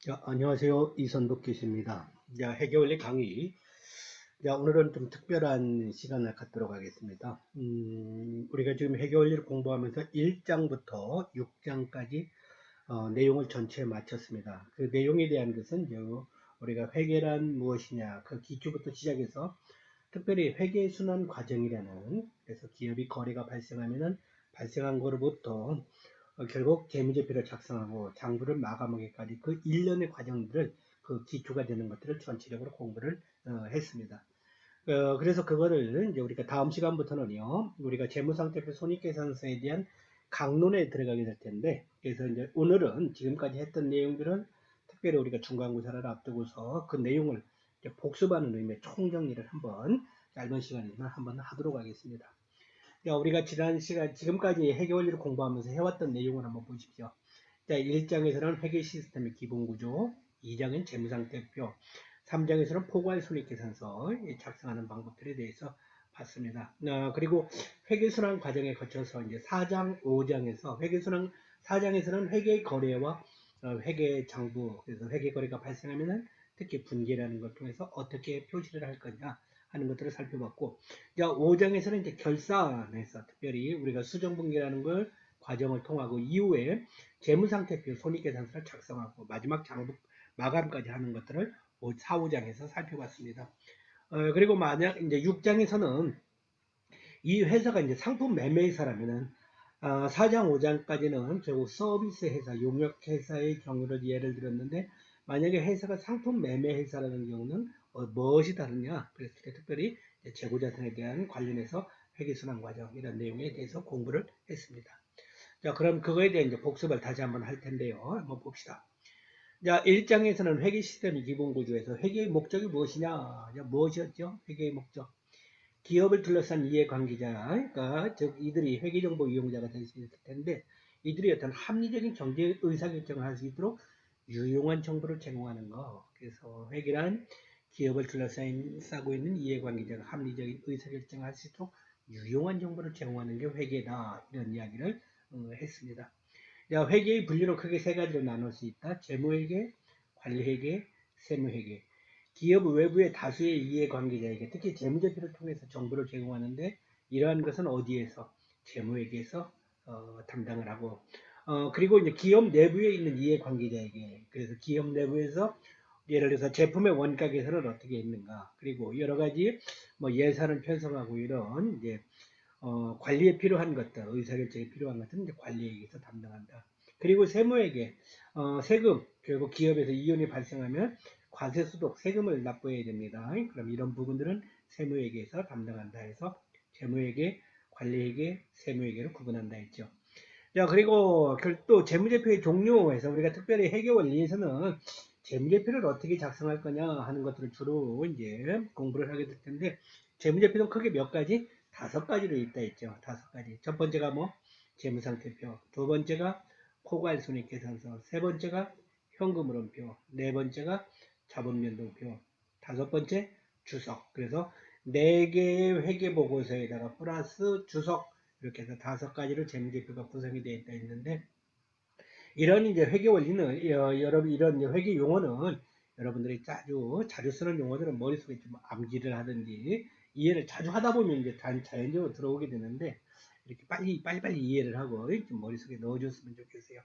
안녕하세요. 이선복 교수입니다. 회계원리 강의. 오늘은 좀 특별한 시간을 갖도록 하겠습니다. 우리가 지금 회계원리를 공부하면서 1장부터 6장까지 내용을 전체에 마쳤습니다. 그 내용에 대한 것은 우리가 회계란 무엇이냐, 그 기초부터 시작해서 특별히 회계순환 과정이라는, 그래서 기업이 거래가 발생하면은 발생한 거로부터 결국 재무제표를 작성하고 장부를 마감하기까지 그 일련의 과정들을, 그 기초가 되는 것들을 전체적으로 공부를 했습니다. 그래서 그거를 이제 우리가 다음 시간부터는요, 우리가 재무상태표 손익계산서에 대한 강론에 들어가게 될 텐데, 그래서 이제 오늘은 지금까지 했던 내용들은 특별히 우리가 중간고사를 앞두고서 그 내용을 이제 복습하는 의미의 총정리를 한번 짧은 시간이지만 한번 하도록 하겠습니다. 우리가 지난 시간, 지금까지 회계원리를 공부하면서 해왔던 내용을 한번 보십시오. 1장에서는 회계 시스템의 기본 구조, 2장은 재무상태표, 3장에서는 포괄 손익계산서 작성하는 방법들에 대해서 봤습니다. 그리고 회계순환 과정에 거쳐서 이제 4장, 5장에서 회계순환 4장에서는 회계 거래와 회계 장부, 그래서 회계 거래가 발생하면은 특히 분기라는 걸 통해서 어떻게 표시를 할 거냐 하는 것들을 살펴봤고, 5장에서는 이제 결산에서 특별히 우리가 수정분기라는 걸 과정을 통하고 이후에 재무상태표 손익계산서를 작성하고 마지막 장부 마감까지 하는 것들을 4, 5장에서 살펴봤습니다. 그리고 만약 이제 6장에서는 이 회사가 이제 상품 매매 회사라면은 4장, 5장까지는 결국 서비스 회사, 용역 회사의 경우를 예를 들었는데, 만약에 회사가 상품 매매 회사라는 경우는 무엇이 다르냐? 그래서 특별히 재고자산에 대한 관련해서 회계순환 과정 이런 내용에 대해서 공부를 했습니다. 자, 그럼 그거에 대한 이제 복습을 다시 한번 할 텐데요. 한번 봅시다. 자, 1장에서는 회계 시스템의 기본 구조에서 회계의 목적이 무엇이냐? 자, 무엇이었죠? 회계의 목적. 기업을 둘러싼 이해관계자, 그러니까 즉 이들이 회계정보 이용자가 될 수 있을 텐데, 이들이 어떤 합리적인 경제 의사결정을 할 수 있도록 유용한 정보를 제공하는 거. 그래서 회계란 기업을 둘러싸고 있는 이해관계자가 합리적인 의사결정을 할 수 있도록 유용한 정보를 제공하는 게 회계다. 이런 이야기를 했습니다. 회계의 분류는 크게 세 가지로 나눌 수 있다. 재무회계, 관리회계, 세무회계. 기업 외부의 다수의 이해관계자에게 특히 재무제표를 통해서 정보를 제공하는데, 이러한 것은 어디에서? 재무회계에서 담당을 하고, 그리고 이제 기업 내부에 있는 이해관계자에게, 그래서 기업 내부에서 예를 들어서 제품의 원가 계산을 어떻게 했는가, 그리고 여러 가지 뭐 예산을 편성하고 이런 이제 관리에 필요한 것들, 의사결정에 필요한 것들은 이제 관리에게서 담당한다. 그리고 세무에게 세금, 결국 기업에서 이윤이 발생하면 과세 소득, 세금을 납부해야 됩니다. 그럼 이런 부분들은 세무회계에서 담당한다 해서 재무회계, 관리회계, 세무회계로 구분한다 했죠. 자, 그리고 또 재무제표의 종류에서 우리가 특별히 회계원리에서는 재무제표를 어떻게 작성할 거냐 하는 것들을 주로 이제 공부를 하게 될 텐데, 재무제표는 크게 몇 가지? 5가지로 있다 했죠. 5가지. 첫 번째가 뭐? 재무상태표. 두 번째가 포괄손익계산서. 세 번째가 현금흐름표. 네 번째가 자본면동표. 다섯 번째 주석. 그래서 4개의 회계보고서에다가 플러스 주석, 이렇게 해서 5가지로 재무제표가 구성이 되어 있다 했는데, 이런 이제 회계 원리는 여러분 이런 회계 용어는 여러분들이 자주 쓰는 용어들은 머릿속에 좀 암기를 하든지 이해를 자주 하다 보면 이제 자연적으로 들어오게 되는데, 이렇게 빨리 이해를 하고 좀 머릿속에 넣어줬으면 좋겠어요.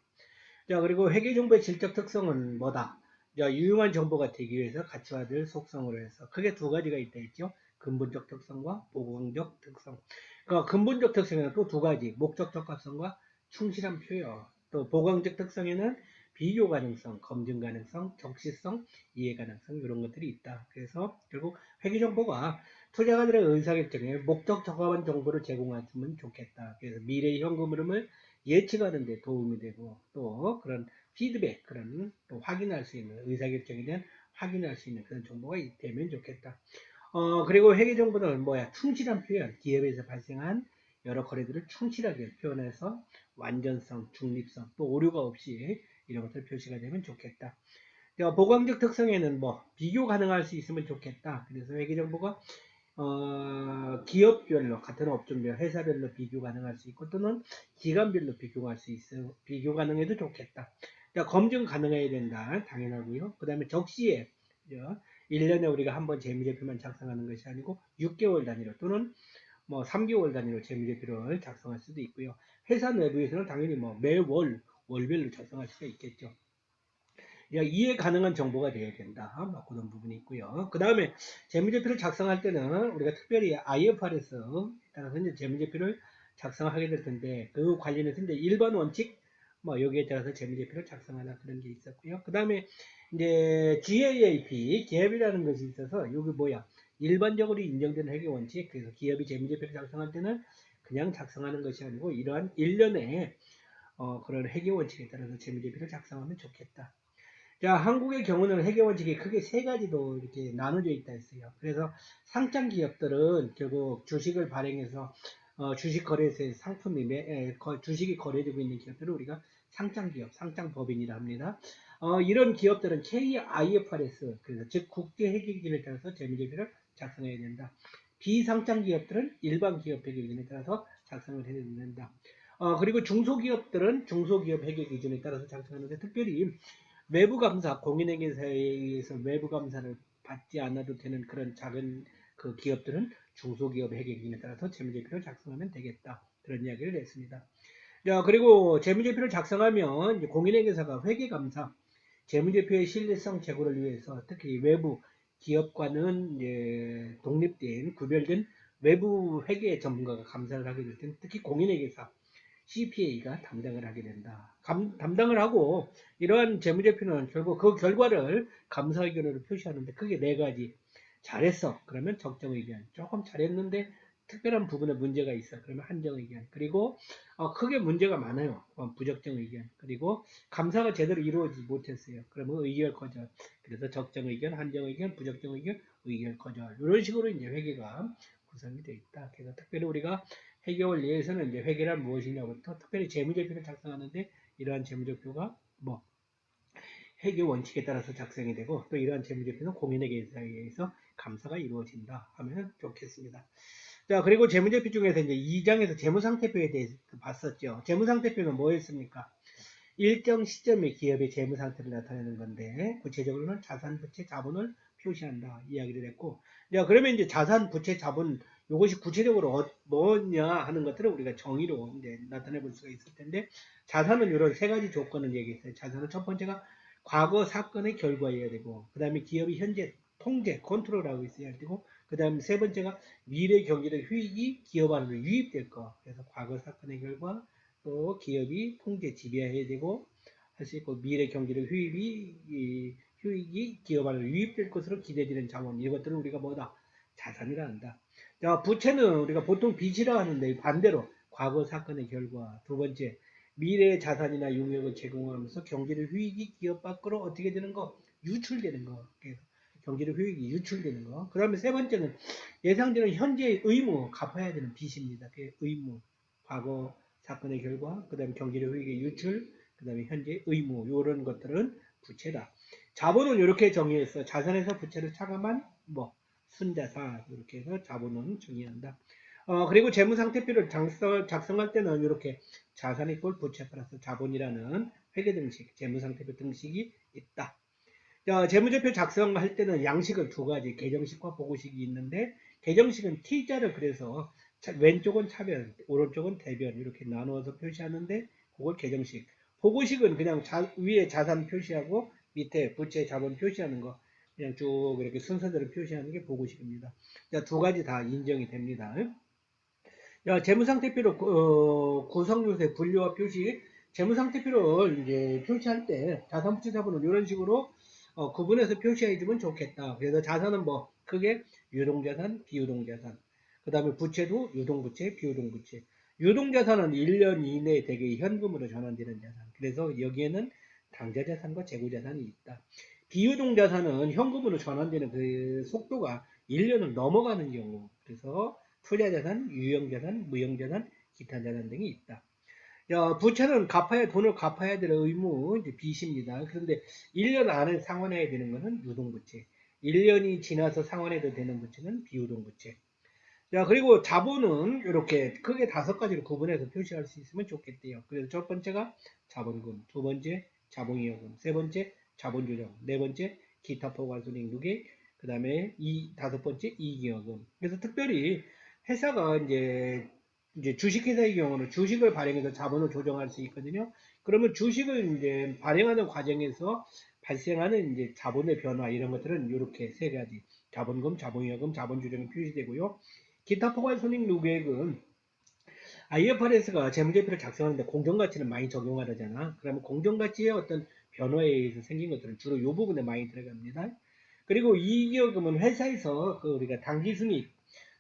자, 그리고 회계 정보의 질적 특성은 뭐다? 자, 유용한 정보가 되기 위해서 갖춰야 될 속성으로 해서 크게 2가지가 있다 했죠. 근본적 특성과 보강적 특성. 그러니까 근본적 특성에는 또 2가지, 목적 적합성과 충실한 표현. 또 보강적 특성에는 비교 가능성, 검증 가능성, 적시성, 이해 가능성, 이런 것들이 있다. 그래서 결국 회계 정보가 투자가들의 의사결정에 목적 적합한 정보를 제공하면 좋겠다. 그래서 미래의 현금 흐름을 예측하는 데 도움이 되고, 또 그런 피드백, 그런 또 확인할 수 있는, 의사결정에 대한 확인할 수 있는 그런 정보가 되면 좋겠다. 그리고 회계 정보는 뭐야? 충실한 표현, 기업에서 발생한 여러 거래들을 충실하게 표현해서 완전성, 중립성, 또 오류가 없이 이런 것들 표시가 되면 좋겠다. 보강적 특성에는 뭐 비교 가능할 수 있으면 좋겠다. 그래서 회계 정보가 기업별로, 같은 업종별, 회사별로 비교 가능할 수 있고, 또는 기관별로 비교 가능해도 좋겠다. 자, 검증 가능해야 된다. 당연하고요. 그 다음에 적시에 1년에 우리가 한번 재무제표만 작성하는 것이 아니고 6개월 단위로 또는 뭐 3개월 단위로 재무제표를 작성할 수도 있고요. 회사 내부에서는 당연히 뭐 매월 월별로 작성할 수가 있겠죠. 이해 가능한 정보가 되어야 된다. 뭐 그런 부분이 있고요. 그 다음에 재무제표를 작성할 때는 우리가 특별히 IFRS 따라서 이제 재무제표를 작성하게 될 텐데 그 관련해서 이제 일반 원칙 뭐 여기에 따라서 재무제표를 작성하나 그런 게 있었고요. 그 다음에 이제 GAAP 기업이라는 것이 있어서 여기 뭐야 일반적으로 인정되는 회계 원칙 그래서 기업이 재무제표를 작성할 때는 그냥 작성하는 것이 아니고 이러한 1년의 그런 회계 원칙에 따라서 재무제표를 작성하면 좋겠다. 자, 한국의 경우는 회계 원칙이 크게 세 가지로 이렇게 나눠져 있다 했어요. 그래서 상장 기업들은 결국 주식을 발행해서 주식 거래소에 상품이 주식이 거래되고 있는 기업들을 우리가 상장 기업, 상장 법인이라 합니다. 이런 기업들은 KIFRS, 그래서 즉 국제 회계 기준에 따라서 재무제표를 작성해야 된다. 비상장 기업들은 일반 기업 회계 기준에 따라서 작성을 해야 된다. 그리고 중소기업들은 중소기업 회계 기준에 따라서 작성하는데 특별히 외부감사, 공인회계사에 의해서 외부감사를 받지 않아도 되는 그런 작은 그 기업들은 중소기업 회계 기준에 따라서 재무제표를 작성하면 되겠다. 그런 이야기를 했습니다. 자, 그리고 재무제표를 작성하면 이제 공인회계사가 회계감사, 재무제표의 신뢰성 제고를 위해서 특히 외부 기업과는 이제 독립된 구별된 외부 회계 전문가가 감사를 하게 될 때는 특히 공인회계사 CPA가 담당을 하게 된다. 담당을 하고 이러한 재무제표는 결국 그 결과를 감사 의견으로 표시하는데 크게 네 가지. 잘했어. 그러면 적정 의견. 조금 잘했는데 특별한 부분에 문제가 있어. 그러면 한정 의견. 그리고 크게 문제가 많아요. 부적정 의견. 그리고 감사가 제대로 이루어지지 못했어요. 그러면 의결 거절. 그래서 적정 의견, 한정 의견, 부적정 의견, 의결 거절. 이런 식으로 이제 회계가 구성이 되어 있다. 그래서 특별히 우리가 회계월 내에서는 이제 회계란 무엇이냐부터 특별히 재무제표를 작성하는데 이러한 재무제표가 뭐 회계 원칙에 따라서 작성이 되고 또 이러한 재무제표는 공인회계사에 의해서 감사가 이루어진다 하면 좋겠습니다. 자, 그리고 재무제표 중에서 이제 2장에서 재무상태표에 대해서 봤었죠. 재무상태표는 뭐였습니까? 일정 시점에 기업의 재무상태를 나타내는 건데 구체적으로는 자산, 부채, 자본을 표시한다 이야기를 했고 자, 그러면 이제 자산, 부채, 자본 이것이 구체적으로 뭐냐 하는 것들을 우리가 정의로 이제 나타내 볼 수가 있을 텐데 자산은 이런 세 가지 조건을 얘기했어요. 자산은 첫 번째가 과거 사건의 결과여야 되고 그 다음에 기업이 현재 통제, 컨트롤하고 있어야 되고 그 다음에 세 번째가 미래 경제적 휴익이 기업 안으로 유입될 거. 그래서 과거 사건의 결과 또 기업이 통제 지배해야 되고 할 수 있고 미래 경제적 휴익이 기업 안으로 유입될 것으로 기대되는 자원 이것들을 우리가 뭐다? 자산이라 한다. 자, 부채는 우리가 보통 빚이라 하는데 반대로 과거 사건의 결과 두 번째 미래의 자산이나 용역을 제공하면서 경제적 휴익이 기업 밖으로 어떻게 되는 거? 유출되는 거. 경제적 휴익이 유출되는 거. 그 다음에 세 번째는 예상되는 현재의 의무, 갚아야 되는 빚입니다. 그 의무, 과거 사건의 결과, 그 다음에 경제적 휴익의 유출, 그 다음에 현재 의무, 이런 것들은 부채다. 자본은 이렇게 정의했어. 자산에서 부채를 차감한 뭐 순자산 이렇게 해서 자본은 정의한다. 그리고 재무상태표를 작성할 때는 이렇게 자산이 꼴 부채 플러스 자본이라는 회계 등식, 재무상태표 등식이 있다. 자, 재무제표 작성할 때는 양식은 두 가지, 계정식과 보고식이 있는데 계정식은 T자를 그래서 왼쪽은 차변, 오른쪽은 대변 이렇게 나누어서 표시하는데 그걸 계정식. 보고식은 그냥 위에 자산 표시하고 밑에 부채 자본 표시하는 거 그냥 쭉 이렇게 순서대로 표시하는 게 보고식입니다. 자, 두 가지 다 인정이 됩니다. 자, 재무상태표로 구성요소의 분류와 표시. 재무상태표를 이제 표시할 때 자산, 부채, 자본을 이런 식으로 구분해서 표시해 주면 좋겠다. 그래서 자산은 뭐 크게 유동자산, 비유동자산. 그 다음에 부채도 유동부채, 비유동부채. 유동자산은 1년 이내에 대개 현금으로 전환되는 자산. 그래서 여기에는 당좌자산과 재고자산이 있다. 비유동자산은 현금으로 전환되는 그 속도가 1년을 넘어가는 경우. 그래서 투자자산, 유형자산, 무형자산, 기타자산 등이 있다. 부채는 돈을 갚아야 될 의무, 이제 빚입니다. 그런데 1년 안에 상환해야 되는 것은 유동부채. 1년이 지나서 상환해도 되는 부채는 비유동부채. 자, 그리고 자본은 이렇게 크게 5가지로 구분해서 표시할 수 있으면 좋겠대요. 그래서 첫 번째가 자본금, 두 번째 자본이익금, 세 번째 자본조정, 네 번째 기타 포괄손익 누계, 그 다음에 다섯 번째 이익이익금. 그래서 특별히 회사가 이제 주식회사의 경우는 주식을 발행해서 자본을 조정할 수 있거든요. 그러면 주식을 이제 발행하는 과정에서 발생하는 이제 자본의 변화 이런 것들은 이렇게 세 가지 자본금, 자본이익금, 자본조정이 표시되고요. 기타 포괄손익 누계액은 IFRS가 재무제표를 작성하는데 공정가치를 많이 적용하잖아. 그러면 공정가치의 어떤 변화에 의해서 생긴 것들은 주로 이 부분에 많이 들어갑니다. 그리고 이익이익금은 회사에서 그 우리가 당기순이익,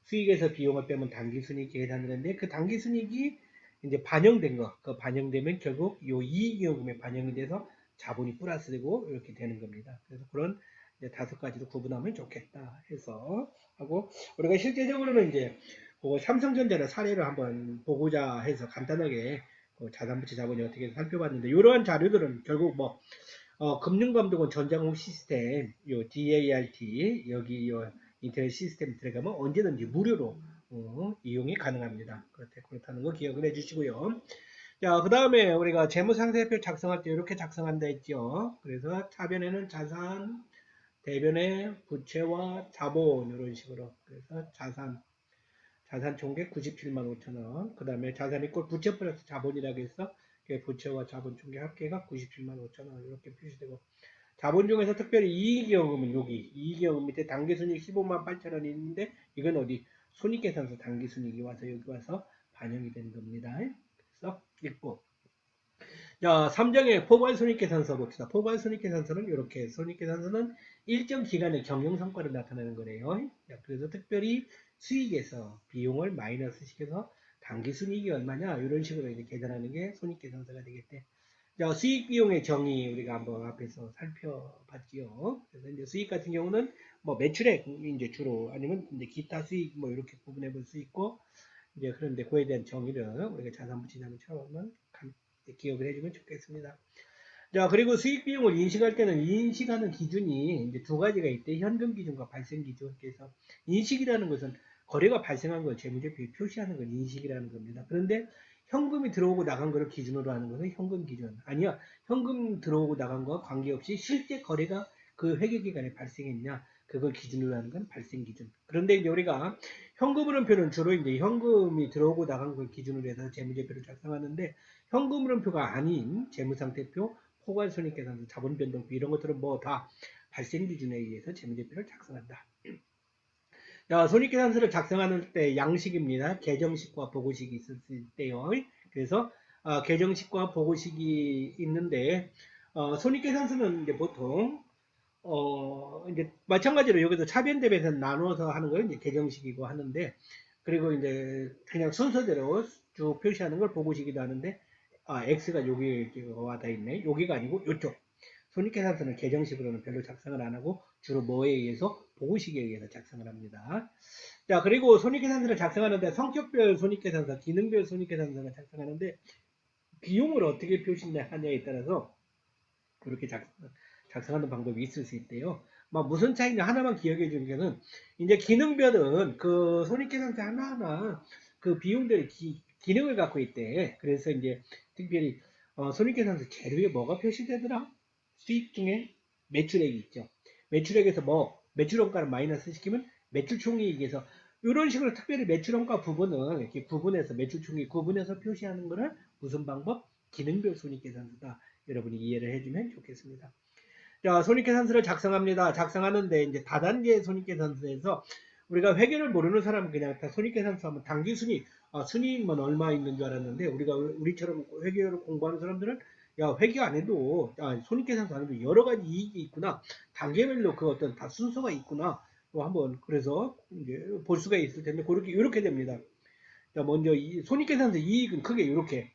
수익에서 비용을 빼면 당기순이익 계산을 하는데 그 당기순이익이 이제 반영된 거, 그 반영되면 결국 이 이익이익금에 반영이 돼서 자본이 플러스되고 이렇게 되는 겁니다. 그래서 그런 이제 다섯 가지로 구분하면 좋겠다 해서 하고 우리가 실제적으로는 이제 그 삼성전자를 사례를 한번 보고자 해서 간단하게 그 자산부채 자본이 어떻게 살펴봤는데 이러한 자료들은 결국 뭐 금융감독원 전자공업 시스템 요 DART 여기 요 인터넷 시스템 들어가면 언제든지 무료로 이용이 가능합니다. 그렇다는 거 기억을 해주시고요. 자, 그 다음에 우리가 재무상세표 작성할 때 이렇게 작성한다 했죠. 그래서 차변에는 자산, 대변에 부채와 자본 이런 식으로 그래서 자산 총계 97만 5천 원. 그 다음에 자산 이꼴 부채 플러스 자본이라고 해서 부채와 자본 총계 합계가 97만 5천 원 이렇게 표시되고 자본 중에서 특별히 이익이익금은 여기 이익이익금 밑에 당기순이익 15만 8천 원이 있는데 이건 어디 손익계산서 당기순이익이 와서 여기 와서 반영이 되는 겁니다. 그래서 읽고 자, 3장의 포괄손익계산서 봅시다. 포괄손익계산서는 이렇게 손익계산서는 일정 기간의 경영성과를 나타내는 거래요. 자, 그래서 특별히 수익에서 비용을 마이너스 시켜서 당기순이익이 얼마냐 이런 식으로 이제 계산하는 게 손익계산서가 되겠대. 자, 수익 비용의 정의 우리가 한번 앞에서 살펴봤지요. 그래서 이제 수익 같은 경우는 뭐 매출액 이제 주로 아니면 이제 기타 수익 뭐 이렇게 구분해 볼 수 있고 이제 그런데 그에 대한 정의를 우리가 자산부채자본처럼 기억을 해주면 좋겠습니다. 자, 그리고 수익 비용을 인식할 때는 인식하는 기준이 이제 두 가지가 있대. 현금 기준과 발생 기준. 그래서 인식이라는 것은 거래가 발생한 걸 재무제표에 표시하는 걸 인식이라는 겁니다. 그런데 현금이 들어오고 나간 것을 기준으로 하는 것은 현금 기준. 아니야. 현금 들어오고 나간 것과 관계없이 실제 거래가 그 회계기간에 발생했냐. 그걸 기준으로 하는 건 발생 기준. 그런데 이제 우리가 현금흐름표는 주로 이제 현금이 들어오고 나간 걸 기준으로 해서 재무제표를 작성하는데 현금흐름표가 아닌 재무상태표, 포괄손익계산서, 자본변동표 이런 것들은 뭐 다 발생 기준에 의해서 재무제표를 작성한다. 자, 손익계산서를 작성하는 때 양식입니다. 계정식과 보고식이 있을 때요. 그래서 계정식과 보고식이 있는데 손익계산서는 이제 보통 이제 마찬가지로 여기서 차변 대비해서 나누어서 하는 걸 이제 계정식이고 하는데 그리고 이제 그냥 순서대로 쭉 표시하는 걸 보고식이도 하는데 X가 여기와 다 있네. 여기가 아니고 이쪽. 손익계산서는 계정식으로는 별로 작성을 안 하고 주로 뭐에 의해서 보고식에 의해서 작성을 합니다. 자, 그리고 손익계산서를 작성하는데 성격별 손익계산서, 기능별 손익계산서를 작성하는데 비용을 어떻게 표시하냐에 따라서 그렇게 작성하는 방법이 있을 수 있대요. 무슨 차이냐 하나만 기억해 주는 이제 기능별은 그 손익계산서 하나하나 그 비용들 기능을 갖고 있대. 그래서 이제 특별히 손익계산서 재료에 뭐가 표시되더라? 수익 중에 매출액이 있죠. 매출액에서 뭐 매출원가를 마이너스 시키면 매출총이익에서 이런 식으로 특별히 매출원가 부분을 이렇게 구분해서 매출총이익 구분해서 표시하는 것을 무슨 방법? 기능별 손익계산서다. 여러분이 이해를 해주면 좋겠습니다. 자, 손익계산서를 작성합니다. 작성하는데 이제 다단계 손익계산서에서 우리가 회계를 모르는 사람은 그냥 다 손익계산서 하면 당기순이익, 순이익만 얼마 있는 줄 알았는데 우리처럼 회계를 공부하는 사람들은 야, 회계 안 해도 손익계산서 안 해도 여러 가지 이익이 있구나. 단계별로 그 어떤 다 순서가 있구나. 한번 그래서 이제 볼 수가 있을 텐데 그렇게 이렇게 됩니다. 자, 먼저 이 손익계산서 이익은 크게 이렇게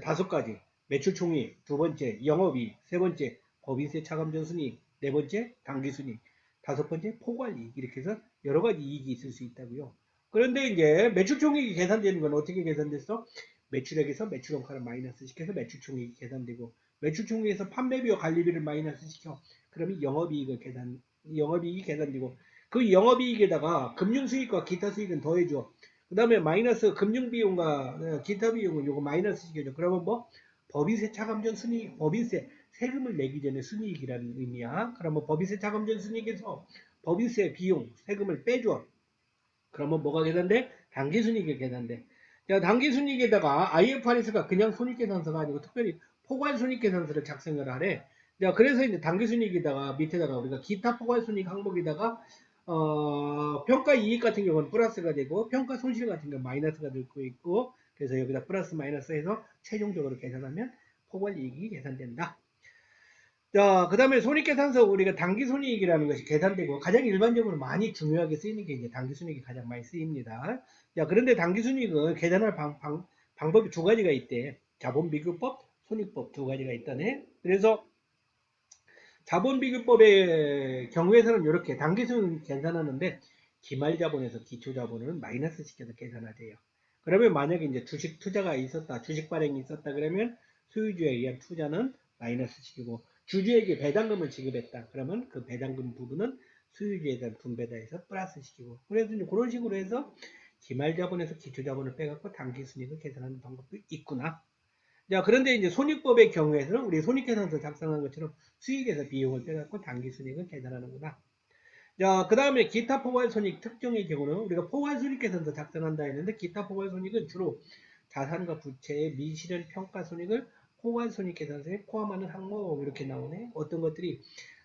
다섯 가지. 매출총이익, 두 번째 영업이익, 세 번째 법인세 차감전순이익, 네 번째 당기순이익, 다섯 번째 포괄이익 이렇게 해서 여러 가지 이익이 있을 수 있다고요. 그런데 이제 매출총이익이 계산되는 건 어떻게 계산됐어? 매출액에서 매출원가를 마이너스 시켜서 매출총이익이 계산되고 매출총이익에서 판매비와 관리비를 마이너스 시켜 그러면 영업이익이 계산되고 그 영업이익에다가 금융수익과 기타 수익은 더해줘. 그 다음에 마이너스 금융비용과 기타 비용은 요거 마이너스 시켜줘. 그러면 뭐 법인세 차감전 순이익, 법인세 세금을 내기 전에 순이익이라는 의미야. 그러면 법인세 차감 전 순이익에서 법인세 비용 세금을 빼줘. 그러면 뭐가 계산돼? 당기순이익이 계산돼. 자, 당기순이익에다가 IFRS가 그냥 손익계산서가 아니고 특별히 포괄손익계산서를 작성을 하래. 자, 그래서 이제 당기순이익에다가 밑에다가 우리가 기타 포괄손익 항목에다가 평가 이익 같은 경우는 플러스가 되고 평가 손실 같은 경우는 마이너스가 들고 있고, 그래서 여기다 플러스 마이너스 해서 최종적으로 계산하면 포괄 이익이 계산된다. 자, 그 다음에 손익계산서 우리가 당기순이익이라는 것이 계산되고 가장 일반적으로 많이 중요하게 쓰이는 게 이제 당기순이익이 가장 많이 쓰입니다. 자, 그런데 당기순이익은 계산할 방법이 두 가지가 있대. 자본비교법, 손익법 두 가지가 있다네. 그래서 자본비교법의 경우에서는 이렇게 당기순 계산하는데 기말자본에서 기초자본은 마이너스 시켜서 계산하대요. 그러면 만약에 이제 주식 투자가 있었다, 주식 발행이 있었다 그러면 소유주에 의한 투자는 마이너스 시키고 주주에게 배당금을 지급했다. 그러면 그 배당금 부분은 소유주에 대한 분배다 해서 플러스 시키고. 그래서 이제 그런 식으로 해서 기말자본에서 기초자본을 빼갖고 당기순이익을 계산하는 방법도 있구나. 자, 그런데 이제 손익법의 경우에는 우리 손익계산서 작성한 것처럼 수익에서 비용을 빼갖고 당기순이익을 계산하는구나. 자, 그 다음에 기타 포괄손익 특정의 경우는 우리가 포괄손익계산서 작성한다 했는데 기타 포괄손익은 주로 자산과 부채의 미실현 평가손익을 포괄손익계산서에 포함하는 항목 이렇게 나오네. 어떤 것들이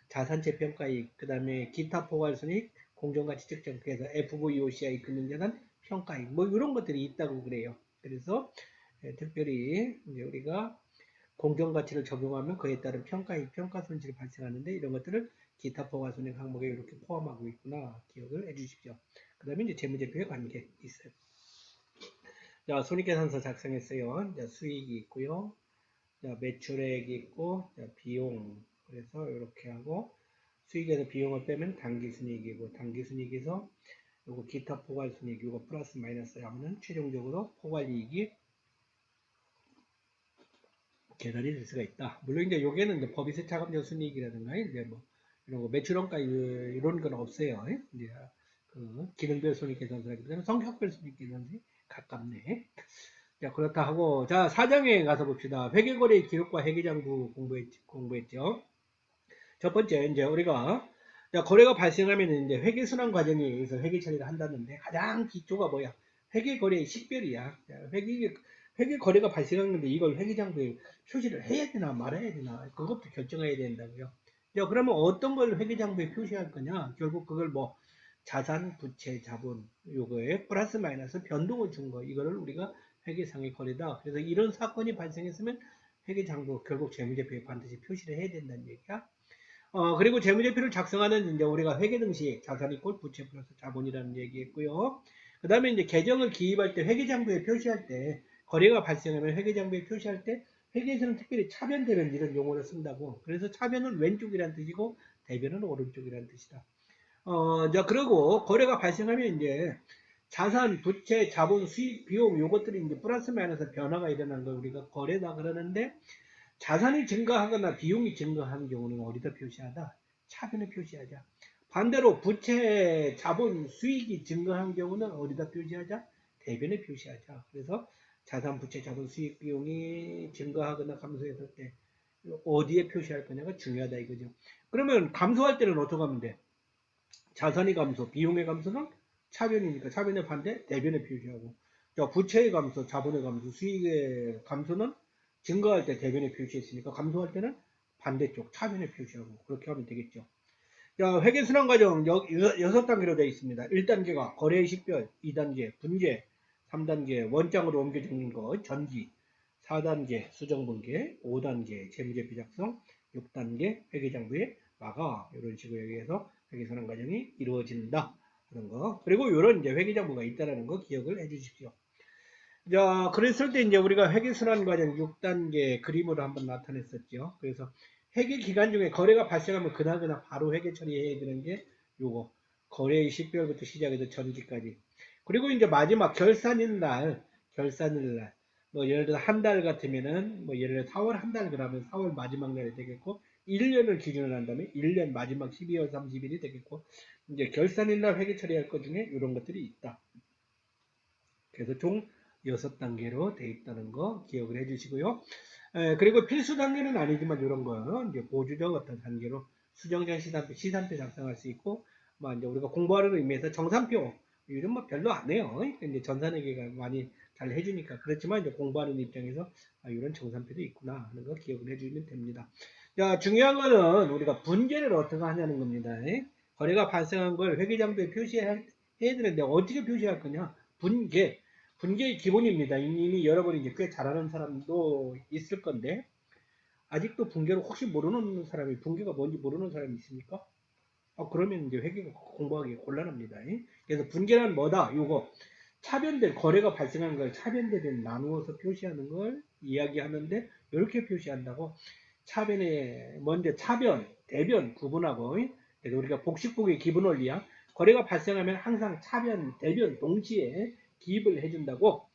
자산 재평가이익, 그 다음에 기타 포괄손익, 공정가치 측정, 그래서 FVOCI 금융자산 평가이익 뭐 이런 것들이 있다고 그래요. 그래서 특별히 이제 우리가 공정가치를 적용하면 그에 따른 평가이익, 평가손실이 발생하는데 이런 것들을 기타 포괄손익 항목에 이렇게 포함하고 있구나 기억을 해주십시오. 그 다음에 이제 재무제표의 관계 있어요. 자, 손익계산서 작성했어요. 자, 수익이 있고요. 자, 매출액이 있고, 자, 비용. 그래서 이렇게 하고, 수익에서 비용을 빼면 당기순이익이고, 당기순이익에서 요거 기타 포괄순이익, 요거 플러스 마이너스 하면 최종적으로 포괄이익이 계산이 될 수가 있다. 물론 이제 요게는 이제 법인세 차감전 순이익이라든가 이제 뭐 이런 거 매출원가 이런 건 없어요. 이제 그 기능별 손익계산서라기 때문에 성격별 손익계산서에 가깝네. 자, 그렇다 하고, 자, 4장에 가서 봅시다. 회계거래 기록과 회계장부 공부했죠. 첫 번째, 이제 우리가, 자, 거래가 발생하면 이제 회계순환 과정에 의해서 회계 처리를 한다는데, 가장 기초가 뭐야? 회계거래의 식별이야. 자, 회계거래가 발생하는데 이걸 회계장부에 표시를 해야 되나 말아야 되나, 그것도 결정해야 된다고요. 자, 그러면 어떤 걸 회계장부에 표시할 거냐? 결국 그걸 뭐, 자산, 부채, 자본, 요거에 플러스 마이너스 변동을 준 거, 이거를 우리가 회계상의 거래다. 그래서 이런 사건이 발생했으면 회계장부, 결국 재무제표에 반드시 표시를 해야 된다는 얘기야. 그리고 재무제표를 작성하는 이제 우리가 회계등식, 자산 이꼴 부채 플러스 자본이라는 얘기했고요. 그 다음에 이제 계정을 기입할 때 회계장부에 표시할 때, 거래가 발생하면 회계장부에 표시할 때, 회계에서는 특별히 차변, 대변 이런 용어를 쓴다고. 그래서 차변은 왼쪽이란 뜻이고, 대변은 오른쪽이란 뜻이다. 자, 그리고 거래가 발생하면 이제 자산, 부채, 자본, 수익, 비용 요것들이 이제 플러스 마이너스 변화가 일어난 걸 우리가 거래다 그러는데 자산이 증가하거나 비용이 증가하는 경우는 어디다 표시하다? 차변에 표시하자. 반대로 부채, 자본, 수익이 증가한 경우는 어디다 표시하자? 대변에 표시하자. 그래서 자산, 부채, 자본, 수익, 비용이 증가하거나 감소했을 때 어디에 표시할 거냐가 중요하다 이거죠. 그러면 감소할 때는 어떻게 하면 돼? 자산의 감소, 비용의 감소는 차변이니까 차변의 반대, 대변에 표시하고. 자, 부채의 감소, 자본의 감소, 수익의 감소는 증가할 때 대변에 표시했으니까 감소할 때는 반대쪽 차변에 표시하고 그렇게 하면 되겠죠. 자, 회계순환 과정 6단계로 되어 있습니다. 1단계가 거래의 식별, 2단계 분계, 3단계 원장으로 옮겨 적는 것, 전기, 4단계 수정분계, 5단계 재무제표 작성, 6단계 회계장부의 마감, 이런 식으로 여기에서 회계순환 과정이 이루어진다 하는 거. 그리고 이런 이제 회계장부가 있다는 거 기억을 해 주십시오. 자, 그랬을 때 이제 우리가 회계순환 과정 6단계 그림으로 한번 나타냈었죠. 그래서 회계 기간 중에 거래가 발생하면 그날그날 바로 회계 처리해야 되는 게 요거. 거래의 식별부터 시작해서 전기까지. 그리고 이제 마지막 결산일 날, 뭐 예를 들어 한 달 같으면은 뭐 예를 들어 4월 한 달 그러면 4월 마지막 날이 되겠고 1년을 기준으로 한다면 1년 마지막 12월 30일이 되겠고 이제 결산일 날 회계 처리할 것 중에 이런 것들이 있다. 그래서 총 6단계로 되어 있다는 거 기억을 해 주시고요. 그리고 필수 단계는 아니지만 이런 거 이제 보조적 어떤 단계로 수정장 시산표 작성할 수 있고, 뭐 이제 우리가 공부하는 의미에서 정산표 요즘 뭐 별로 안 해요. 이제 전산회계가 많이 잘 해주니까. 그렇지만 이제 공부하는 입장에서 이런 정산표도 있구나 하는 거 기억을 해주면 됩니다. 자, 중요한 거는 우리가 분계를 어떻게 하냐는 겁니다. 거래가 발생한 걸 회계장부에 표시해야 되는데 어떻게 표시할 거냐? 분계의 기본입니다. 이미 여러분이 이제 꽤 잘하는 사람도 있을 건데, 아직도 분계를 혹시 모르는 사람이, 분계가 뭔지 모르는 사람이 있습니까? 그러면 이제 회계가 공부하기 곤란합니다. 그래서 분계란 뭐다? 요거 차변될, 거래가 발생한 걸 차변대변 나누어서 표시하는 걸 이야기하는데, 이렇게 표시한다고. 차변에 먼저 차변, 대변 구분하고, 그래서 우리가 복식국의 기본 원리야. 거래가 발생하면 항상 차변, 대변 동시에 기입을 해준다고.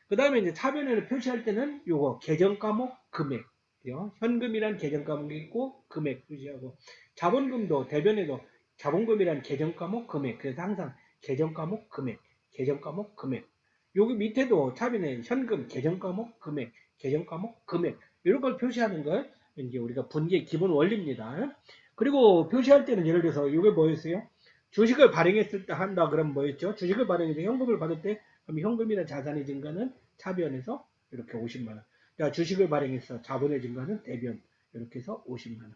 그 다음에 이제 차변에는 표시할 때는 요거 계정 과목 금액, 현금이란 계정 과목이 있고 금액 표시하고, 자본금도 대변에도 자본금이란 계정 과목 금액, 그래서 항상 계정 과목 금액, 계정 과목 금액. 여기 밑에도 차변에 현금 계정 과목 금액, 계정 과목 금액, 이런 걸 표시하는 걸 이제 우리가 분기의 기본 원리입니다. 그리고 표시할 때는 예를 들어서 이게 뭐였어요? 주식을 발행했을 때 한다 그러면 뭐였죠? 주식을 발행해서 현금을 받을 때, 그럼 현금이나 자산의 증가는 차변에서 이렇게 50만원. 자, 주식을 발행해서 자본의 증가는 대변. 이렇게 해서 50만원.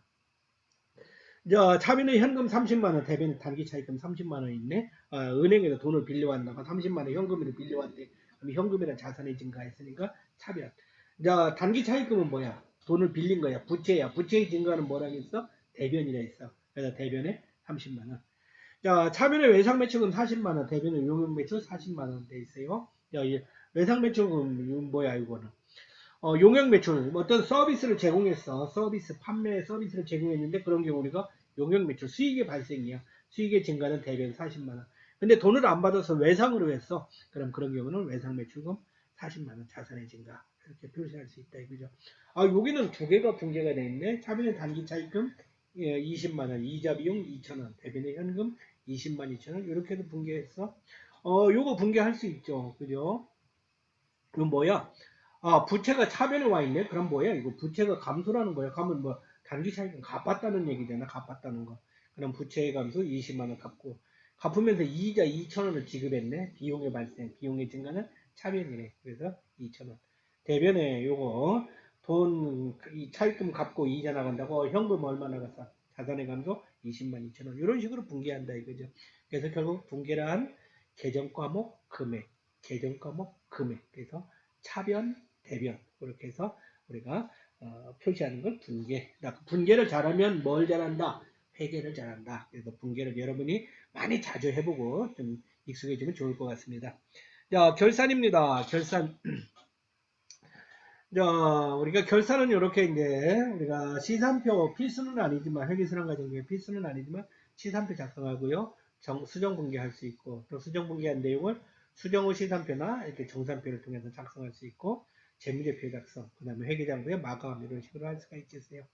자, 차변에 현금 30만원, 대변에 단기 차입금 30만원 있네. 은행에서 돈을 빌려왔다가 30만원 현금으로 빌려왔대. 그럼 현금이나 자산의 증가했으니까 차변. 자, 단기 차입금은 뭐야? 돈을 빌린 거야. 부채야. 부채의 증가는 뭐라고 했어? 대변이라 했어. 그래서 대변에 30만원. 자, 차변의 외상 매출은 40만원, 대변의 용역 매출 40만원 돼 있어요. 자, 외상 매출은 뭐야, 이거는? 용역 매출, 어떤 서비스를 제공했어. 판매 서비스를 제공했는데, 그런 경우 우리가 용역 매출, 수익의 발생이야. 수익의 증가는 대변 40만원. 근데 돈을 안 받아서 외상으로 했어. 그럼 그런 경우는 외상 매출금 40만원, 자산의 증가. 이렇게 표시할 수 있다, 이거죠. 여기는 두 개가 분계가 돼 있네. 차변의 단기 차입금 20만원, 이자 비용 2천원, 대변의 현금 20만 2천원, 이렇게도 분계했어. 요거 분계할 수 있죠. 그죠? 이건 뭐야? 부채가 차변에 와 있네? 그럼 뭐야? 이거 부채가 감소라는 거야. 가면 뭐, 단기 차익은 갚았다는 얘기잖아. 갚았다는 거. 그럼 부채의 감소 20만원 갚고, 갚으면서 이자 2천원을 지급했네? 비용의 발생, 비용의 증가는 차변이네. 그래서 2천원. 대변에 요거, 이 차입금 갚고 이자 나간다고, 현금 얼마 나갔어? 자산의 감소 20만 2천원. 이런 식으로 분계한다 이거죠. 그래서 결국 분계란 계정 과목 금액, 계정 과목 금액. 그래서 차변, 대변, 그렇게 해서 우리가 표시하는 걸 분계. 분계를 잘하면 뭘 잘한다? 회계를 잘한다. 그래서 분계를 여러분이 많이 자주 해보고 좀 익숙해지면 좋을 것 같습니다. 자, 결산입니다. 결산. 자, 우리가 결산은 이렇게 이제 우리가 시산표 필수는 아니지만, 회계수량 과정에 필수는 아니지만 시산표 작성하고요. 수정 분계할 수 있고, 또 수정 분계한 내용을 수정 후 시산표나 이렇게 정산표를 통해서 작성할 수 있고, 재무제표 작성, 그 다음에 회계장부에 마감, 이런 식으로 할 수가 있겠어요.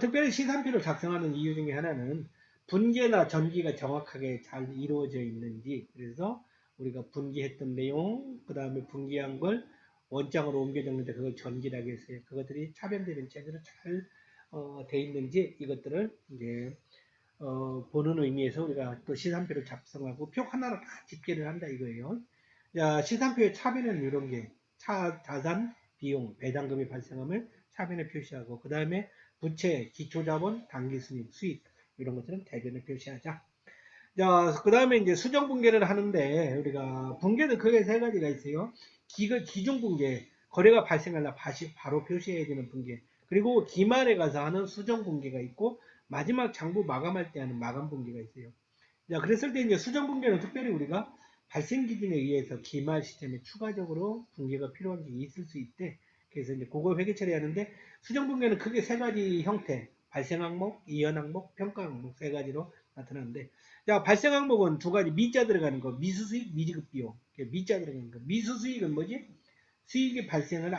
특별히 시산표를 작성하는 이유 중에 하나는 분계나 전기가 정확하게 잘 이루어져 있는지, 그래서 우리가 분기했던 내용, 그 다음에 분기한 걸 원장으로 옮겨 적는데 그걸 전기라고 했어요. 그것들이 차변되는 제대로 잘 돼 있는지, 이것들을 이제 보는 의미에서 우리가 또 시산표를 작성하고 표 하나로 다 집계를 한다 이거예요. 자, 시산표의 차변은 이런 게 자산, 비용, 배당금이 발생함을 차변에 표시하고, 그 다음에 부채, 기초자본, 당기순이익, 수익, 이런 것들은 대변에 표시하자. 자, 그 다음에 이제 수정 분계를 하는데, 우리가 분계는 크게 세 가지가 있어요. 기준 분계, 거래가 발생하려 바로 표시해야 되는 분계, 그리고 기말에 가서 하는 수정 분계가 있고, 마지막 장부 마감할 때 하는 마감 분계가 있어요. 자, 그랬을 때 이제 수정 분계는 특별히 우리가 발생 기준에 의해서 기말 시점에 추가적으로 분계가 필요한 게 있을 수 있대. 그래서 이제 그걸 회계 처리하는데, 수정 분계는 크게 세 가지 형태, 발생 항목, 이연 항목, 평가 항목 세 가지로 나타나는데, 자, 발생 항목은 두 가지, 미자 들어가는 거, 미수수익, 미지급 비용. 미자 들어가는 거. 미수수익은 뭐지? 수익이 발생을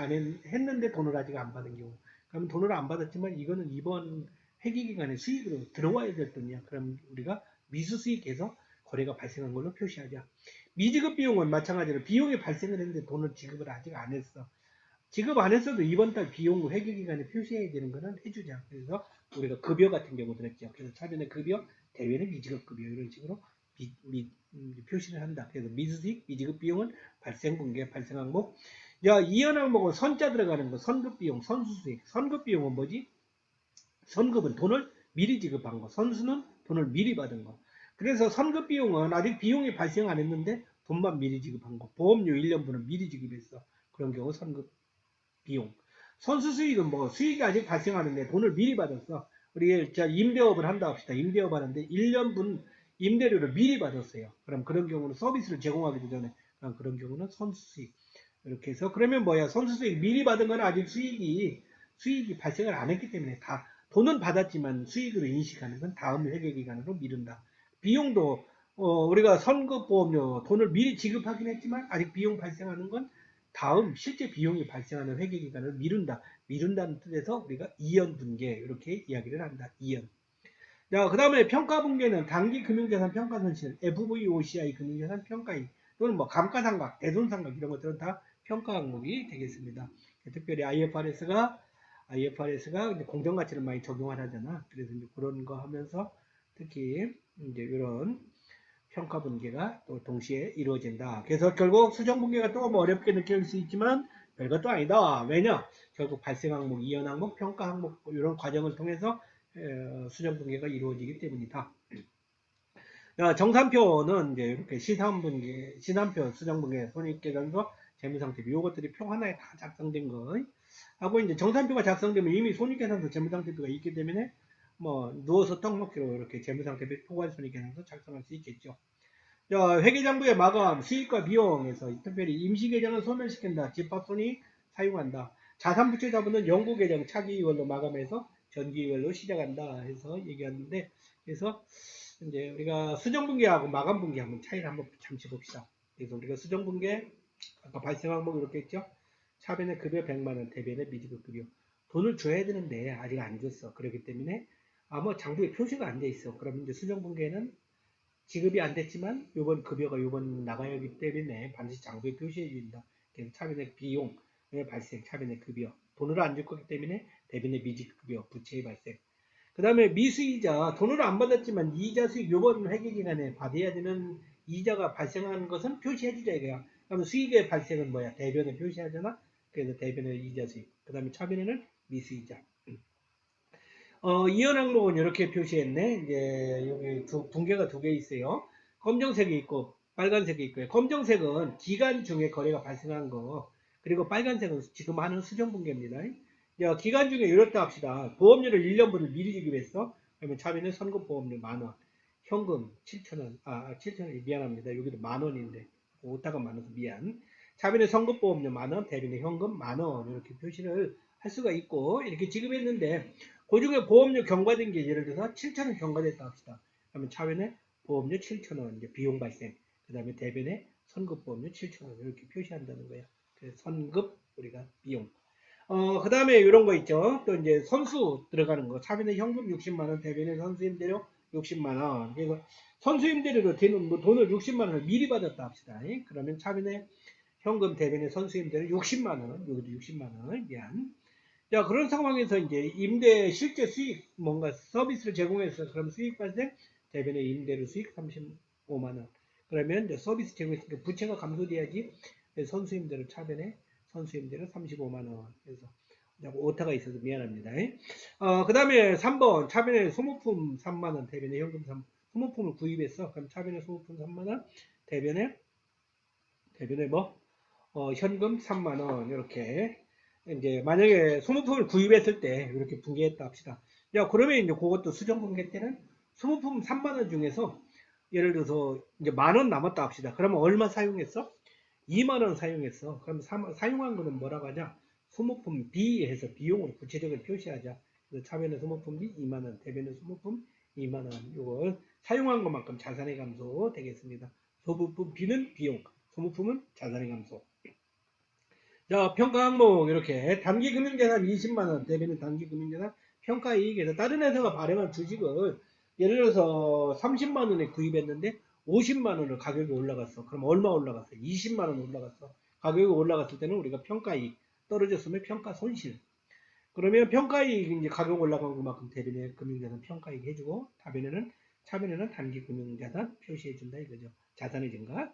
했는데 돈을 아직 안 받은 경우. 그러면 돈을 안 받았지만 이거는 이번 회계기간에 수익으로 들어와야 될 돈이야. 그럼 우리가 미수수익에서 거래가 발생한 걸로 표시하자. 미지급 비용은 마찬가지로 비용이 발생을 했는데 돈을 지급을 아직 안 했어. 지급 안 했어도 이번 달 비용 회계기간에 표시해야 되는 거는 해주자. 그래서 우리가 급여 같은 경우도 했죠. 그래서 차변의 급여, 대변의 미지급 급여 이런 식으로 표시를 한다. 그래서 미수익, 미지급 비용은 발생분계, 발생항목. 야, 이연항목은 선자 들어가는 거, 선급비용, 선수수익. 선급비용은 뭐지? 선급은 돈을 미리 지급한 거, 선수는 돈을 미리 받은 거. 그래서 선급비용은 아직 비용이 발생 안 했는데 돈만 미리 지급한 거. 보험료 1년분은 미리 지급했어. 그런 경우 선급비용. 선수수익은 뭐 수익이 아직 발생하는데 돈을 미리 받았어. 우리 임대업을 한다 합시다. 임대업 하는데 1년분 임대료를 미리 받았어요. 그럼 그런 경우는 서비스를 제공하기도 전에 그런 경우는 선수수익. 이렇게 해서 그러면 뭐야? 선수수익 미리 받은 건 아직 수익이 발생을 안 했기 때문에 다 돈은 받았지만 수익으로 인식하는 건 다음 회계기간으로 미룬다. 비용도 우리가 선급보험료 돈을 미리 지급하긴 했지만 아직 비용 발생하는 건 다음 실제 비용이 발생하는 회계기간을 미룬다. 미룬다는 뜻에서 우리가 이연분계 이렇게 이야기를 한다. 이연. 자, 그 다음에 평가분계는 단기금융자산 평가손실, FVOCI 금융자산 평가인 또는 뭐 감가상각, 대손상각 이런 것들은 다 평가 항목이 되겠습니다. 특별히 IFRS가 이제 공정가치를 많이 적용을 하잖아. 그래서 이제 그런 거 하면서 특히 이제 이런 평가 분계가 또 동시에 이루어진다. 그래서 결국 수정 분계가 조금 어렵게 느껴질 수 있지만 별것도 아니다. 왜냐? 결국 발생 항목, 이연 항목, 평가 항목 이런 과정을 통해서 수정 분계가 이루어지기 때문이다. 정산표는 이제 이렇게 시산분계, 시산표, 수정분계, 손익계산서, 재무상태표 요것들이 표 하나에 다 작성된 거 하고 이제 정산표가 작성되면 이미 손익계산서, 재무상태표가 있기 때문에 뭐 누워서 떡 먹기로 이렇게 재무상태표, 포괄 손익계산서 작성할 수 있겠죠. 자, 회계장부의 마감, 수익과 비용에서 특별히 임시계정은 소멸시킨다. 집합손익 사용한다. 자산부채 자본은 영구계정 차기이월로 마감해서 전기이월로 시작한다 해서 얘기하는데 그래서 이제 우리가 수정분계하고 마감분계 한번 차이를 한번 잠시 봅시다. 그래서 우리가 수정분계 아까 발생 항목 이렇게 했죠. 차변의 급여 100만원, 대변의 미지급 급여. 돈을 줘야 되는데 아직 안 줬어. 그렇기 때문에 뭐 장부에 표시가 안 돼 있어. 그러면 이제 수정분계는 지급이 안 됐지만 요번 급여가 요번 나가야 하기 때문에 반드시 장부에 표시해 준다. 그래서 차변의 비용 발생, 차변의 급여. 돈을 안 줄 거기 때문에 대변의 미지급 급여, 부채의 발생. 그 다음에 미수이자, 돈을 안 받았지만 이자 수익 요번 회계기간에 받아야 되는 이자가 발생하는 것은 표시해주자 이거야. 그러면 수익의 발생은 뭐야? 대변에 표시하잖아. 그래서 대변의 이자 수익. 그 다음에 차변에는 미수이자. 이연 항목은 이렇게 표시했네. 이제 여기 분계가 두 개 있어요. 검정색이 있고 빨간색이 있고요. 검정색은 기간 중에 거래가 발생한 거. 그리고 빨간색은 지금 하는 수정 분계입니다. 기간 중에 이렇다 합시다. 보험료를 1년분을 미리 지급했어. 그러면 차비는 선급보험료 만원, 현금 7,000원, 7,000원이 미안합니다. 여기도 만원인데 오타가 많아서 미안. 차비는 선급보험료 만원, 대비는 현금 만원 이렇게 표시를 할 수가 있고 이렇게 지급했는데 그 중에 보험료 경과된 게 예를 들어서 7,000원 경과됐다 합시다. 그러면 차변에 보험료 7,000원 이제 비용 발생. 그 다음에 대변에 선급보험료 7,000원 이렇게 표시한다는 거야. 그래서 선급 우리가 비용. 그 다음에 이런 거 있죠. 또 이제 선수 들어가는 거. 차변에 현금 60만원, 대변에 선수임대료 60만원. 그래서 선수임대료로 되는 뭐 돈을 60만원을 미리 받았다 합시다. 그러면 차변에 현금, 대변에 선수임대료 60만원. 여기도 60만원. 미안. 자, 그런 상황에서 이제 임대 실제 수익, 뭔가 서비스를 제공해서 그럼 수익 발생, 대변에 임대료 수익 35만원. 그러면 이제 서비스 제공했으니까 부채가 감소돼야지 선수임대료 차변에 선수임대료 35만원. 그래서 오타가 있어서 미안합니다. 그 다음에 3번 차변에 소모품 3만원, 대변에 현금 3, 소모품을 구입했어. 그럼 차변에 소모품 3만원, 대변에 뭐 현금 3만원 이렇게. 이제 만약에 소모품을 구입했을 때 이렇게 분계했다 합시다. 야, 그러면 이제 그것도 수정 분계 때는 소모품 3만원 중에서 예를 들어서 이제 만원 남았다 합시다. 그러면 얼마 사용했어? 2만원 사용했어. 그럼 사용한 거는 뭐라고 하냐? 소모품 B 해서 비용으로 구체적으로 표시하자. 그래서 차변의 소모품 B 2만원, 대변의 소모품 2만원. 이걸 사용한 것만큼 자산의 감소 되겠습니다. 소모품 B는 비용, 소모품은 자산의 감소. 자, 평가 항목 이렇게 단기금융자산 20만원 대비는 단기금융자산 평가이익에서 다른 회사가 발행한 주식을 예를 들어서 30만원에 구입했는데 50만원을 가격이 올라갔어. 그럼 얼마 올라갔어? 20만원 올라갔어. 가격이 올라갔을 때는 우리가 평가이익 떨어졌으면 평가 손실. 그러면 평가이익 이제 가격 올라간 것만큼 대변에 금융자산 평가이익 해주고 차변에는 단기 금융자산 표시해준다 이거죠. 자산의 증가.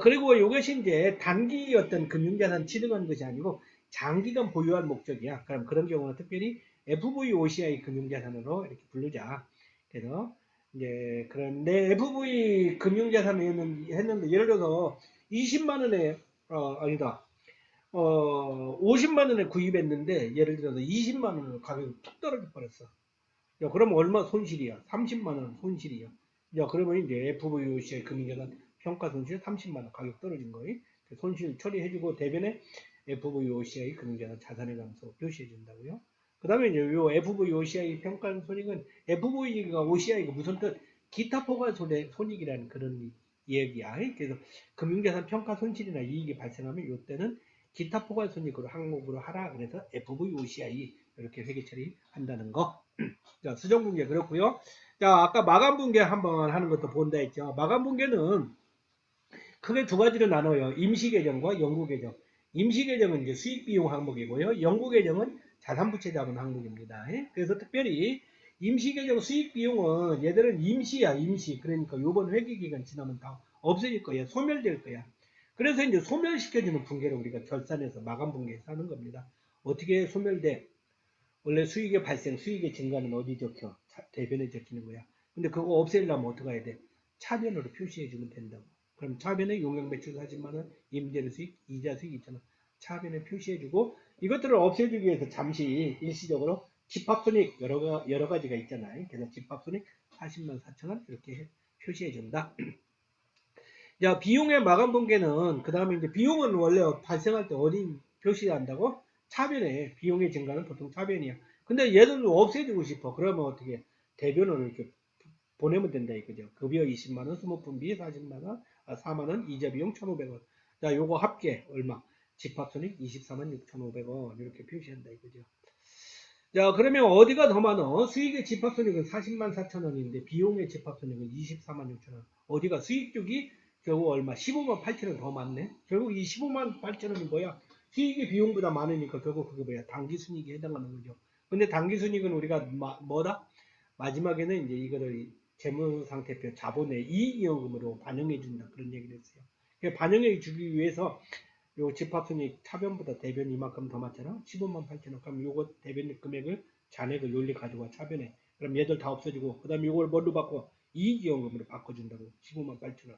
그리고 이것이 이제 단기 어떤 금융자산 취득한 것이 아니고 장기간 보유할 목적이야. 그럼 그런 경우는 특별히 FVOCI 금융자산으로 이렇게 부르자. 그래서 이제 그런데 FV 금융자산을 했는데 예를 들어서 20만 원에 아니다. 50만 원에 구입했는데 예를 들어서 20만 원으로 가격이 툭 떨어져 버렸어. 야, 그러면 얼마 손실이야? 30만 원 손실이야. 야, 그러면 이제 FVOCI 금융자산 평가 손실 30만 원 가격 떨어진 거에 손실 처리해주고 대변에 FVOCI 금융자산 자산의 감소 표시해준다고요. 그 다음에 이제 요 FVOCI 평가 손익은 FV가 OCI가 무슨 뜻? 기타 포괄 손익이라는 그런 이야기야. 그래서 금융자산 평가 손실이나 이익이 발생하면 이때는 기타 포괄 손익으로 항목으로 하라. 그래서 FVOCI 이렇게 회계 처리한다는 거. 자, 수정 붕괴 그렇고요. 자, 아까 마감 붕괴 한번 하는 것도 본다 했죠. 마감 붕괴는 크게 두 가지로 나눠요. 임시 계정과 영구 계정. 임시 계정은 이제 수익 비용 항목이고요. 영구 계정은 자산 부채 자본 항목입니다. 그래서 특별히 임시 계정 수익 비용은 얘들은 임시야, 임시. 그러니까 요번 회계 기간 지나면 다 없어질 거야. 소멸될 거야. 그래서 이제 소멸시켜주는 붕괴를 우리가 결산해서 마감 붕괴에서 하는 겁니다. 어떻게 소멸돼? 원래 수익의 발생, 수익의 증가는 어디 적혀? 대변에 적히는 거야. 근데 그거 없애려면 어떻게 해야 돼? 차변으로 표시해주면 된다고. 그럼 차변에 용역 매출 40만원, 임대료 수익, 이자 수익 있잖아. 차변에 표시해주고 이것들을 없애주기 위해서 잠시 일시적으로 집합손익 여러 가지가 있잖아요. 그래서 집합손익 40만 4천원 이렇게 표시해준다. 자, 비용의 마감 붕괴는 그 다음에 이제 비용은 원래 발생할 때 어디 표시한다고? 차변에 비용의 증가는 보통 차변이야. 근데 얘는 없애주고 싶어. 그러면 어떻게 대변으로 이렇게 보내면 된다 이거죠. 급여 20만원, 수모품비 40만원, 4만원, 이자 비용 1,500원. 자, 요거 합계 얼마? 집합손익 24만 6,500원 이렇게 표시한다 이거죠. 자, 그러면 어디가 더 많어? 수익의 집합손익은 40만 4천원인데 비용의 집합손익은 24만 6천원. 어디가 수익 쪽이 결국 얼마? 15만 8천원 더 많네. 결국 이 15만 8천원이 뭐야? 수익이 비용보다 많으니까 결국 그게 뭐야? 당기순이익에 해당하는 거죠. 근데 당기순이익은 우리가 뭐다? 마지막에는 이제 이거를 재무상태표 자본의 이익이익금으로 반영해준다. 그런 얘기를 했어요. 반영해 주기 위해서 요 집합손익 차변보다 대변 이만큼 더 많잖아. 15만 8천원. 그럼 요거 대변 금액을 잔액을 요리 가져와 차변에. 그럼 얘들 다 없어지고 그 다음에 요걸 뭘로 바꿔? 이익이익금으로 바꿔준다고. 15만 8천원.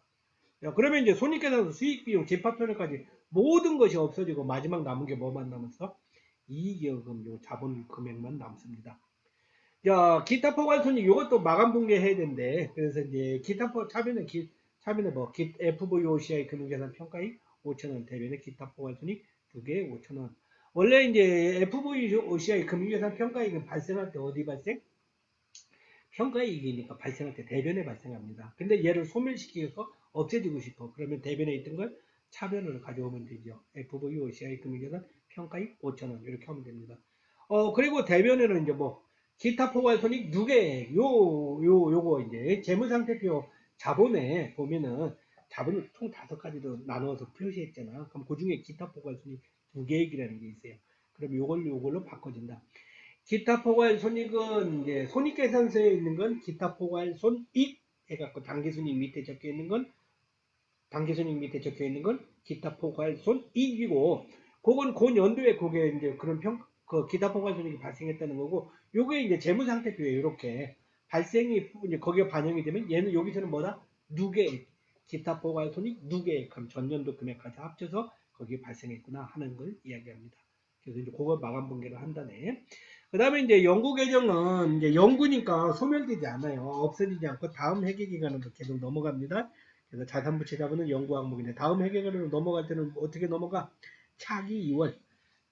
야, 그러면 이제 손익계산서 수익비용 집합손익까지 모든 것이 없어지고 마지막 남은 게 뭐만 남았어? 이익이익금 요 자본 금액만 남습니다. 자, 기타 포괄손익 요것도 마감 붕괴해야 된대. 그래서 이제 기타 차변에 뭐 FVOCI 금융자산 평가익 5천원 대변에 기타 포괄손익 2개 5천원. 원래 이제 FVOCI 금융자산 평가익은 발생할 때 어디 발생? 평가이익이니까 발생할 때 대변에 발생합니다. 근데 얘를 소멸시켜서 없애주고 싶어. 그러면 대변에 있던 걸 차변으로 가져오면 되죠. FVOCI 금융자산 평가익 5천원 이렇게 하면 됩니다. 그리고 대변에는 이제 뭐 기타 포괄손익 누계 요거 이제 재무상태표 자본에 보면은 자본을 총 5가지로 나누어서 표시했잖아. 그럼 그 중에 기타 포괄손익 두개액이라는 게 있어요. 그럼 요걸로 바꿔준다. 기타 포괄 손익은 이제 손익계산서에 있는 건 기타 포괄 손익 해갖고 당기순익 밑에 적혀 있는 건 기타 포괄 손익이고 그건 그 연도에 그게 이제 그런 그 기타 포괄 손익이 발생했다는 거고 요게 이제 재무상태표에 이렇게 발생이 이제 거기에 반영이 되면 얘는 여기서는 뭐다? 누계액 기타 포괄 손익 누계액 그럼 전년도 금액까지 합쳐서 거기에 발생했구나 하는 걸 이야기합니다. 그래서 이제 그걸 마감 붕괴를 한다네. 그 다음에 이제 연구 계정은 이제 연구니까 소멸되지 않아요. 없어지지 않고 다음 회계 기간으로 계속 넘어갑니다. 그래서 자산부채 자본은 연구 항목인데 다음 회계 기간으로 넘어갈 때는 어떻게 넘어가? 차기 2월.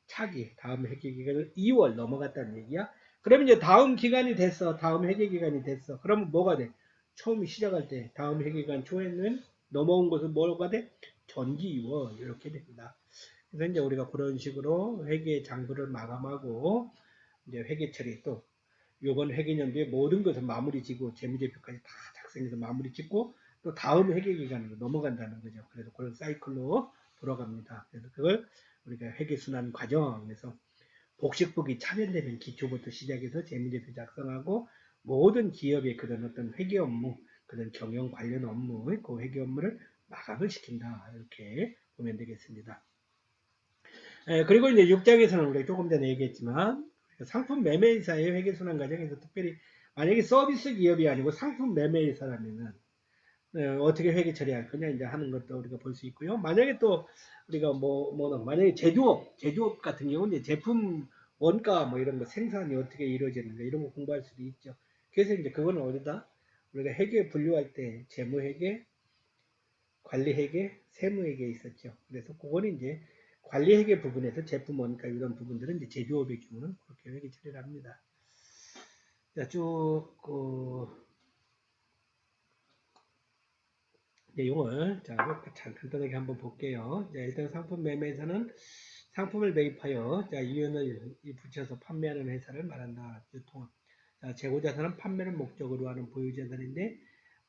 차기 다음 회계 기간을 2월 넘어갔다는 얘기야. 그러면 이제 다음 기간이 됐어. 다음 회계 기간이 됐어. 그러면 뭐가 돼? 처음 시작할 때 다음 회계 기간 초에는 넘어온 것은 뭐가 돼? 전기 2월 이렇게 됩니다. 그래서 이제 우리가 그런 식으로 회계 장부를 마감하고 이제 회계 처리 또 요번 회계년도에 모든 것을 마무리 짓고 재무제표까지 다 작성해서 마무리 짓고 또 다음 회계 기간으로 넘어간다는 거죠. 그래서 그런 사이클로 돌아갑니다. 그래서 그걸 우리가 회계순환 과정에서 복식북이 차별되는 기초부터 시작해서 재무제표 작성하고 모든 기업의 그런 어떤 회계 업무, 그런 경영 관련 업무, 그 회계 업무를 마감을 시킨다. 이렇게 보면 되겠습니다. 그리고 이제 6장에서는 우리가 조금 전에 얘기했지만 상품 매매회사의 회계순환 과정에서 특별히 만약에 서비스 기업이 아니고 상품 매매회사라면은 어떻게 회계 처리할 거냐 이제 하는 것도 우리가 볼 수 있고요. 만약에 또 우리가 만약에 제조업 같은 경우는 이제 제품 원가 뭐 이런 거 생산이 어떻게 이루어지는가 이런 거 공부할 수도 있죠. 그래서 이제 그거는 어디다 우리가 회계 분류할 때 재무회계, 관리회계, 세무회계 있었죠. 그래서 그거는 이제 관리회계 부분에서 제품 원가 이런 부분들은 이제 제조업의 경우는 그렇게 회계 처리를 합니다. 자, 쭉 내용을 자 간단하게 한번 볼게요. 자, 일단 상품 매매에서는 상품을 매입하여 자, 이윤을 붙여서 판매하는 회사를 말한다. 유통. 자, 재고자산은 판매를 목적으로 하는 보유자산인데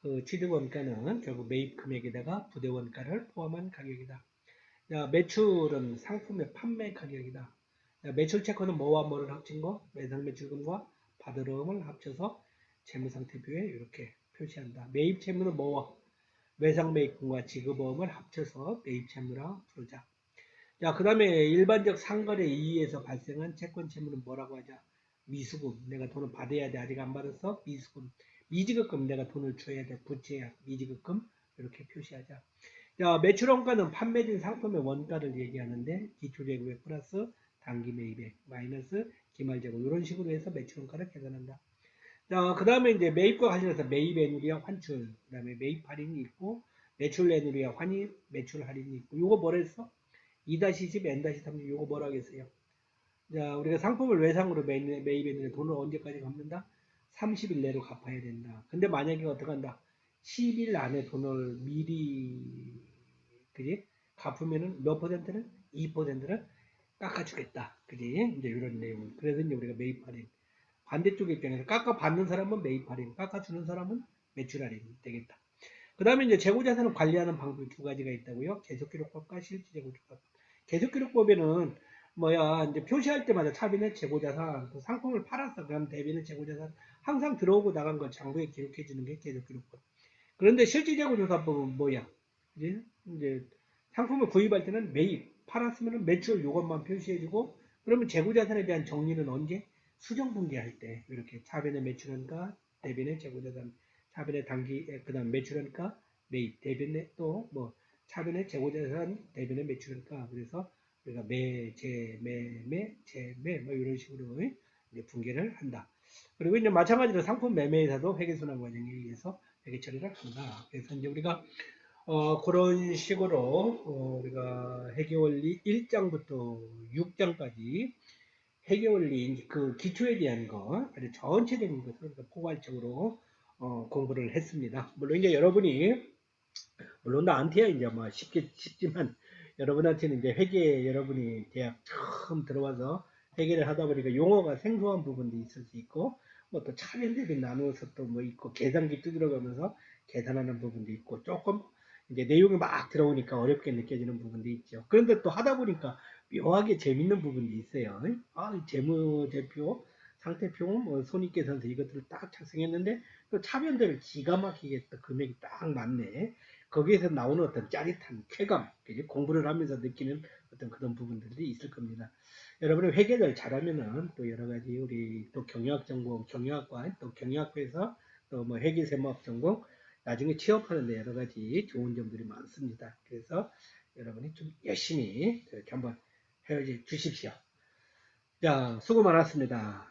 그 취득원가는 결국 매입 금액에다가 부대원가를 포함한 가격이다. 자, 매출은 상품의 판매 가격이다. 자, 매출 체크는 뭐와 뭐를 합친 거? 매상 매출금과 받으름을 합쳐서 재무상태표에 이렇게 표시한다. 매입 채무는 뭐와? 매상 매입금과 지급보험을 합쳐서 매입 채무라 부르자. 자, 그 다음에 일반적 상거래 이의에서 발생한 채권 채무는 뭐라고 하자? 미수금. 내가 돈을 받아야 돼. 아직 안 받았어? 미수금. 미지급금. 내가 돈을 줘야 돼. 부채야. 미지급금. 이렇게 표시하자. 자, 매출원가는 판매된 상품의 원가를 얘기하는데 기초재고액 플러스 단기 매입액 마이너스 기말재고 이런 식으로 해서 매출원가를 계산한다. 자, 그 다음에 이제 매입과 관련해서 매입 애누리와 환출, 그 다음에 매입 할인이 있고 매출 애누리와 환입, 매출 할인이 있고 요거 뭐라 했어? 2-10, N-30 요거 뭐라 하겠어요? 자, 우리가 상품을 외상으로 매입했는데 돈을 언제까지 갚는다? 30일 내로 갚아야 된다. 근데 만약에 어떻게 한다? 10일 안에 돈을 미리 그지? 갚으면은 몇 퍼센트는? 2%를 깎아주겠다. 그지? 이제 이런 내용. 그래서 이제 우리가 매입 할인. 반대쪽 입장에서 깎아받는 사람은 매입 할인, 깎아주는 사람은 매출 할인 되겠다. 그 다음에 이제 재고자산을 관리하는 방법이 두 가지가 있다고요. 계속기록법과 실질재고조법. 계속기록법에는 이제 표시할 때마다 차비는 재고자산, 또 상품을 팔았어. 그럼 대비는 재고자산 항상 들어오고 나간 걸 장부에 기록해 주는 게 계속기록법. 그런데 실질재고조사법은 뭐야? 이제 상품을 구입할 때는 매입, 팔았으면 매출 요것만 표시해주고 그러면 재고자산에 대한 정리는 언제? 수정분기할 때 이렇게 차변의 매출원가, 대변의 재고자산, 차변의 단기, 그다음 매출원가, 매입, 대변의 또 차변의 재고자산, 대변의 매출원가. 그래서 우리가 매, 재, 매, 재, 매 이런 식으로 이제 분계를 한다. 그리고 이제 마찬가지로 상품 매매에서도 회계순환 과정에 의해서 회계 처리를 한다. 그래서 이제 우리가 그런 식으로 우리가 회계원리 1장부터 6장까지 회계원리 그 기초에 대한 거 아주 전체적인 것을 포괄적으로 공부를 했습니다. 물론 이제 여러분이 물론 나한테야 이제 쉽지만 여러분한테는 이제 회계 여러분이 대학 처음 들어와서 회계를 하다 보니까 용어가 생소한 부분도 있을 수 있고 또 차별 대비 나누어서 또 있고 계산기 두드려가면서 계산하는 부분도 있고 조금 이제 내용이 막 들어오니까 어렵게 느껴지는 부분도 있죠. 그런데 또 하다 보니까 묘하게 재밌는 부분도 있어요. 재무제표, 상태표, 손익계산서 이것들을 딱 작성했는데 또 차변들을 기가 막히게 또 금액이 딱 맞네. 거기에서 나오는 어떤 짜릿한 쾌감, 공부를 하면서 느끼는 어떤 그런 부분들이 있을 겁니다. 여러분이 회계를 잘하면은 또 여러 가지 우리 또 경영학 전공, 경영학과 또 경영학부에서 또 회계세무학 전공 나중에 취업하는데 여러 가지 좋은 점들이 많습니다. 그래서 여러분이 좀 열심히 이렇게 한번 해 주십시오. 자, 수고 많았습니다.